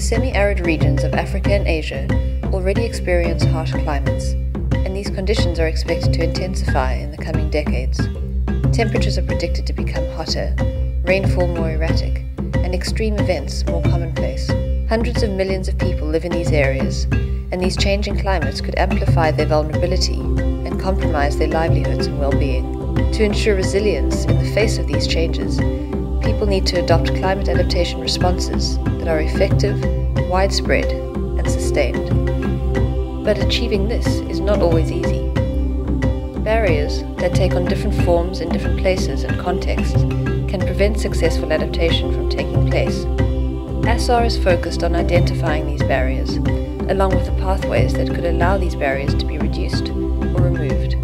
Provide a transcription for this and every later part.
semi-arid regions of Africa and Asia already experience harsh climates, and these conditions are expected to intensify in the coming decades. Temperatures are predicted to become hotter, rainfall more erratic, and extreme events more commonplace. Hundreds of millions of people live in these areas, and these changing climates could amplify their vulnerability and compromise their livelihoods and well-being. To ensure resilience in the face of these changes, people need to adopt climate adaptation responses that are effective, widespread, and sustained. But achieving this is not always easy. Barriers that take on different forms in different places and contexts can prevent successful adaptation from taking place. ASSAR is focused on identifying these barriers, along with the pathways that could allow these barriers to be reduced or removed.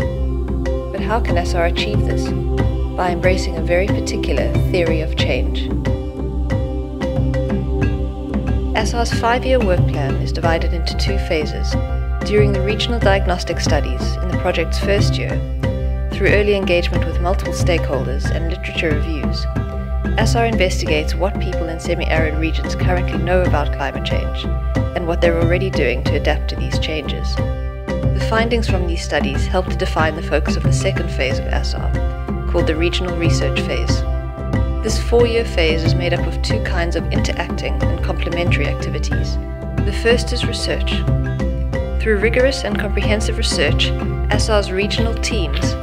But how can ASSAR achieve this? By embracing a very particular theory of change. ASSAR's 5-year work plan is divided into 2 phases. During the regional diagnostic studies in the project's first year, through early engagement with multiple stakeholders and literature reviews, ASSAR investigates what people in semi-arid regions currently know about climate change and what they're already doing to adapt to these changes. The findings from these studies help to define the focus of the second phase of ASSAR, called the Regional Research Phase. This 4-year phase is made up of 2 kinds of interacting and complementary activities. The first is research. Through rigorous and comprehensive research, ASSAR's regional teams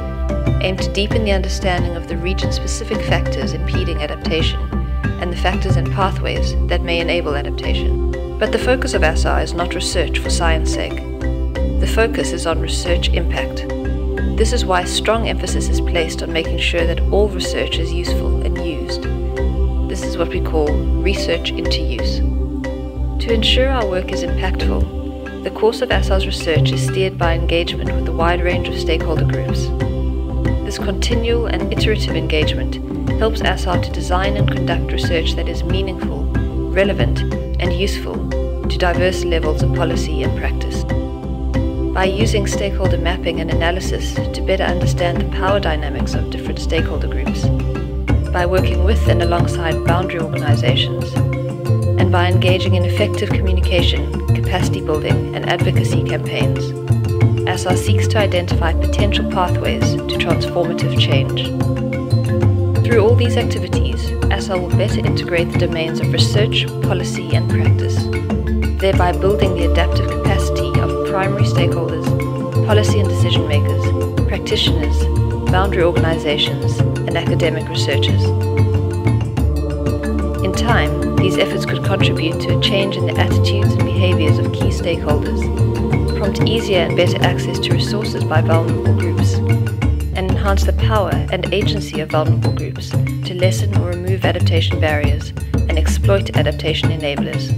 aim to deepen the understanding of the region-specific factors impeding adaptation and the factors and pathways that may enable adaptation. But the focus of ASSAR is not research for science sake. The focus is on research impact. This is why strong emphasis is placed on making sure that all research is useful and used. This is what we call research into use. To ensure our work is impactful, the course of ASSAR's research is steered by engagement with a wide range of stakeholder groups. This continual and iterative engagement helps ASSAR to design and conduct research that is meaningful, relevant, and useful to diverse levels of policy and practice. By using stakeholder mapping and analysis to better understand the power dynamics of different stakeholder groups, by working with and alongside boundary organizations, and by engaging in effective communication, capacity building, and advocacy campaigns, ASSAR seeks to identify potential pathways to transformative change. Through all these activities, ASSAR will better integrate the domains of research, policy, and practice, thereby building the adaptive capacity of primary stakeholders, policy and decision makers, practitioners, boundary organizations, and academic researchers. In time, these efforts could contribute to a change in the attitudes and behaviors of key stakeholders, prompt easier and better access to resources by vulnerable groups, and enhance the power and agency of vulnerable groups to lessen or remove adaptation barriers and exploit adaptation enablers.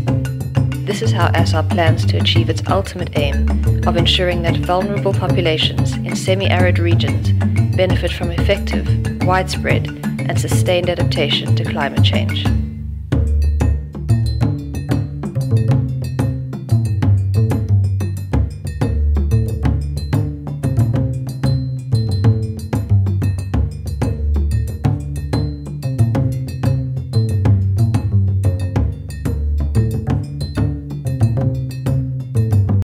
This is how ASSAR plans to achieve its ultimate aim of ensuring that vulnerable populations in semi-arid regions benefit from effective, widespread, and sustained adaptation to climate change.